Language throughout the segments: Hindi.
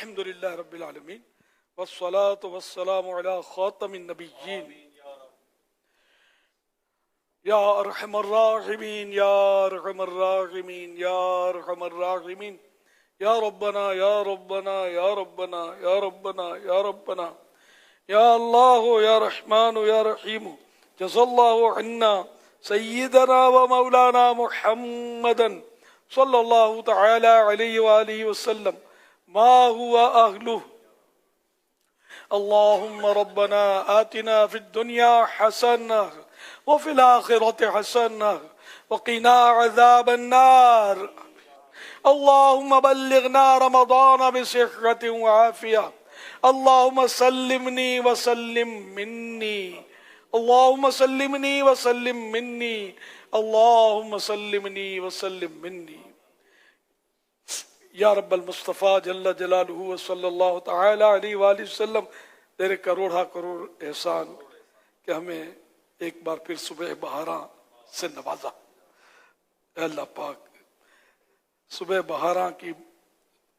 अल्हम्दुलिल्लाह रब्बिल आलमीन वस्सलातु वस्सलामु अला खातमिन नबिय्यीन या अरहमर राहिमीन या अरहमर राहिमीन या अरहमर राहिमीन या रब्बना या रब्बना या रब्बना या रब्बना या रब्बना या अल्लाह या रहमान या रहीम जज़ल्लाहु अन्ना सय्यदना व मौलाना मुहम्मदन सल्लल्लाहु तआला अलैहि व आलिहि वसल्लम मा हुवा अहलुहु अल्लाहुम्मा रब्बना आतिना फिद दुनिया हसनह व फिल आखिरति हसनह व क़िना अज़ाबन नार अल्लाहुम्मा बल्लिगना रमज़ान बिसिहहतिन व आफ़िया अल्लाहुम्मा सल्लिमनी व सल्लिम मिन्नी अल्लाहुम्मा सल्लिमनी व सल्लिम मिन्नी अल्लाहुम्मा सल्लिमनी व सल्लिम मिन्नी या रब्बल मुस्तफ़ा जल्ल जलालुहु व सल्लल्लाहु तआला अलैहि वसल्लम। तेरे करोड़ा करोड़ एहसान कि हमें एक बार फिर सुबह बहारा से नवाजा। अल्लाह पाक, सुबह बहारा की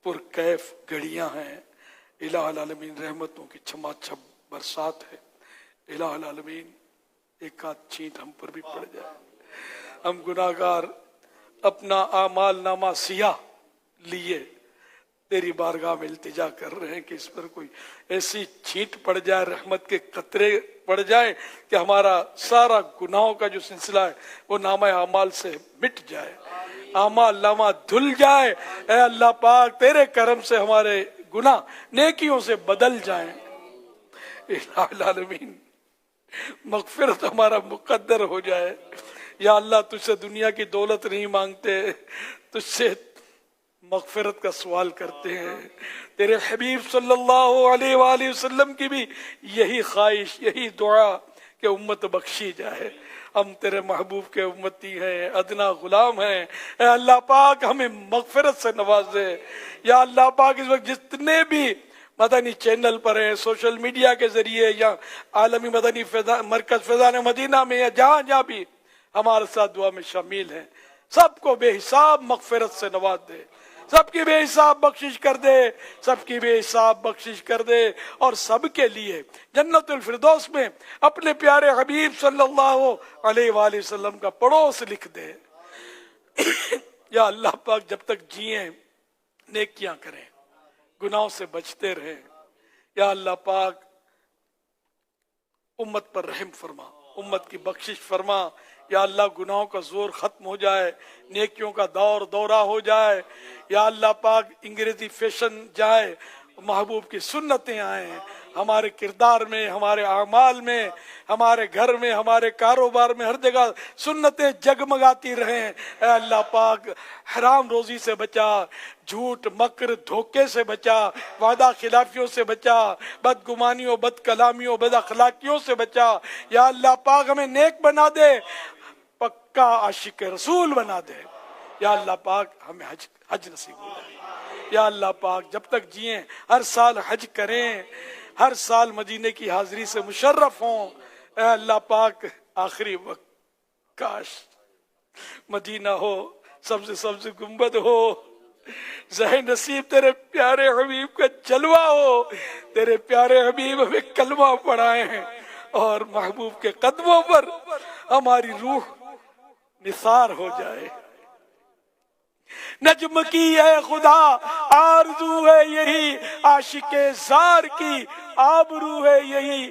पुरकैफ घड़ियां हैं। इलाहुल आलमीन रहमतों की छमाछम बरसात है। इलाहुल आलमीन एक आध छींट हम पर भी पड़ जाए। हम गुनाहगार अपना आमाल नामा सिया लिए तेरी बारगाह में इल्तिजा कर रहे हैं कि इस पर कोई ऐसी छींट पड़ जाए, रहमत के कतरे पड़ जाए कि हमारा सारा गुनाहों का जो सिलसिला है वो नामा आमाल से मिट जाए, आमाल नामा धुल जाए। ऐ अल्लाह पाक, तेरे करम से हमारे गुनाह नेकियों से बदल जाएं। इलाहुल आलमीन मगफिरत हमारा मुकद्दर हो जाए। या अल्लाह, तुझसे दुनिया की दौलत नहीं मांगते, तुझसे मगफिरत का सवाल करते हैं। तेरे हबीब सल्लल्लाहु अलैहि वसल्लम की भी यही ख्वाहिश, यही दुआ कि उम्मत बख्शी जाए। हम तेरे महबूब के उम्मती हैं, अदना गुलाम हैं। ऐ अल्लाह पाक, हमें मगफिरत से नवाज दे। या अल्लाह पाक, इस वक्त जितने भी मदनी चैनल पर हैं, सोशल मीडिया के जरिए या आलमी मदनी मरकज फैज़ान मदीना में या जहाँ जहाँ भी हमारे साथ दुआ में शामिल हैं, सबको बेहिसाब मगफिरत से नवाज दे, सबकी बेहिसाब बख्शिश कर दे, सबकी बेहिसाब बख्शिश कर दे और सबके लिए जन्नतुल फिरदौस में अपने प्यारे हबीब सल्लल्लाहु अलैहि वसल्लम का पड़ोस लिख दे। या अल्लाह पाक, जब तक जिए नेकियां करें, गुनाहों से बचते रहें। या अल्लाह पाक, उम्मत पर रहम फरमा, उम्मत की बख्शिश फरमा। या अल्लाह, गुनाहों का जोर खत्म हो जाए, नेकियों का दौर दौरा हो जाए। या अल्लाह पाक, अंग्रेजी फैशन जाए, महबूब की सुन्नतें आए हमारे किरदार में, हमारे आमाल में, हमारे घर में, हमारे कारोबार में, हर जगह सुन्नतें जगमगाती रहें। ऐ अल्लाह पाक, हराम रोजी से बचा, झूठ मकर धोखे से बचा, वादा खिलाफियों से बचा, बदगुमानियों बद कलामियों बद अखलाकियों से बचा। या अल्लाह पाक, हमें नेक बना दे, पक्का आशिक रसूल बना दे। या अल्लाह पाक, हमें हज नसीब हो जाए। या अल्लाह पाक, जब तक जिए हर साल हज करें, हर साल मदीने की हाजिरी से मुशर्रफ हों। ऐ अल्लाह पाक, आखिरी वक्त काश मदीना हो, सबसे सबसे गुंबद हो, ज़हे नसीब तेरे प्यारे हबीब का जलवा हो। तेरे प्यारे हबीब हमें कलमा पढ़ाए हैं और महबूब के कदमों पर हमारी रूह निसार हो जाए। नज्म की है खुदा आरज़ू है यही, आशिके ज़ार की आबरू है यही।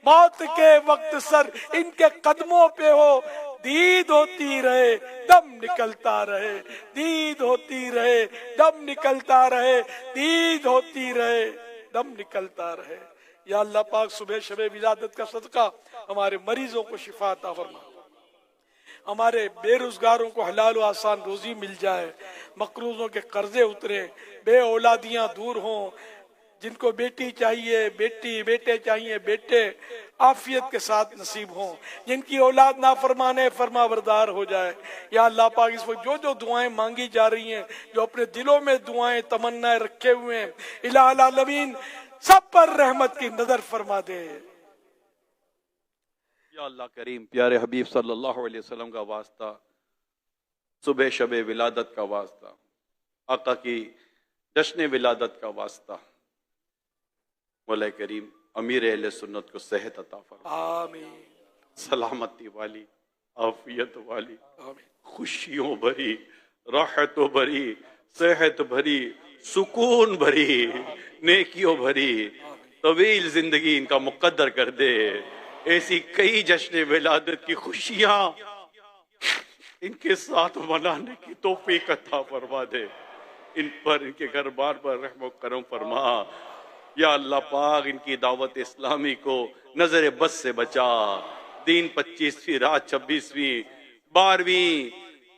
मौत के वक्त सर इनके कदमों पे हो, दीद होती रहे दम निकलता रहे, दीद होती रहे दम निकलता रहे, दीद होती रहे दम निकलता रहे। या अल्लाह पाक, सुबह शबे विलादत का सदका हमारे मरीजों को शिफा अता फरमा, हमारे बेरोजगारों को हलाल व आसान रोजी मिल जाए, मकरूजों के कर्जे उतरे, बे औलादियां दूर हों, जिनको बेटी चाहिए बेटी, बेटे चाहिए बेटे, आफियत के साथ नसीब हों, जिनकी औलाद नाफरमाने फरमाबरदार हो जाए। या अल्लाह पाक, इस वक्त जो जो दुआएं मांगी जा रही हैं, जो अपने दिलों में दुआएं तमन्नाएं रखे हुए हैं, इलाहुल आलमीन सब पर रहमत की नजर फरमा दे। या अल्लाह करीम, प्यारे हबीब सल्लल्लाहु अलैहि वसल्लम का वास्ता, सुबह शबे विलादत का वास्ता, आका की जश्न विलादत का वास्ता, मौला करीम अमीर अहले सुन्नत को सेहत अता फरमा, आमीन सलामती वाली, आफियत वाली, आमीन खुशियों भरी, राहतों भरी, सेहत भरी, सुकून भरी, नेकियों भरी तवील जिंदगी इनका मुकद्दर कर दे। ऐसी कई जश्न विलादत की खुशियां इनके साथ मनाने की तौफीक अता फरमा दे। इन पर, इनके घर बार पर रहम करम फरमा। या अल्लाह पाक इनकी दावत इस्लामी को नजर बस से बचा। दिन 25वीं रात 26वीं 12वीं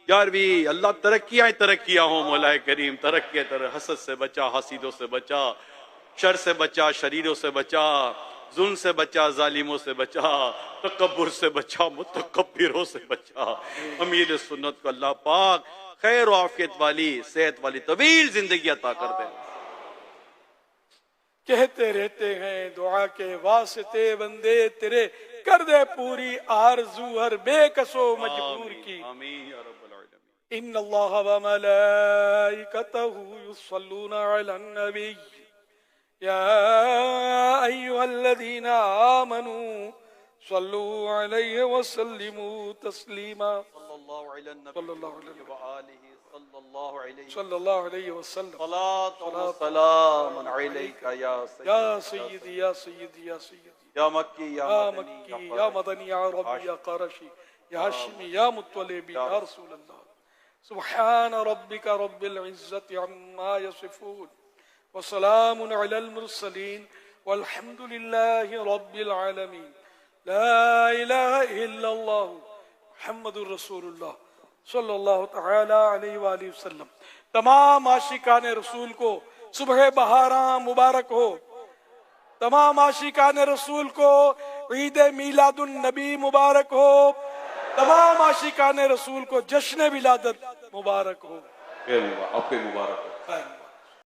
11वीं अल्लाह तरक्कियां हो मौला करीम, तरक्की हसद से बचा, हसीदों से बचा, शर से बचा, शरीरों से बचा, जुल्म से बचा, जालिमों से बचा, तकब्बुर से बचा, मुतकब्बिरों से बचा। अमीर सुन्नत को अल्लाह पाक खैर और आफियत वाली, सेहत वाली तवील जिंदगी अता कर दे। कहते रहते हैं दुआ के वास्ते बंदे तेरे, कर दे पूरी आरज़ू हर बेकसो मजबूर की। आमीन या रब्बल आलमीन। इन्नल्लाह व मलाइकतहु युसल्लूना अलन नबी या अय्युहल्लज़ीना आमनू सल्लू अलैहि व सल्लिमू तस्लीमा। सल्लल्लाहु अलैहि वसल्लम। या सय्यदी या सय्यदी या सय्यदी या मक्की या मदनी या रब्बी या क़रशी या हाशिमी या मुत्तलिबी या रसूल अल्लाह। सुब्हान रब्बिका रब्बिल इज्जति अम्मा यसिफून व सलामुन अलल मुरसलीन वल्हम्दुलिल्लाहि रब्बिल आलमीन। ला इलाहा इल्लल्लाह मुहम्मदुर रसूलुल्लाह सल्लल्लाहु तआला अलैहि वसल्लम। तमाम आशिकान रसूल को सुबह बहारा मुबारक हो। तमाम आशिकान रसूल को ईद मीलादुन नबी मुबारक हो। तमाम आशिकान रसूल को जश्न विलादत मुबारक हो। आपके मुबारक हो।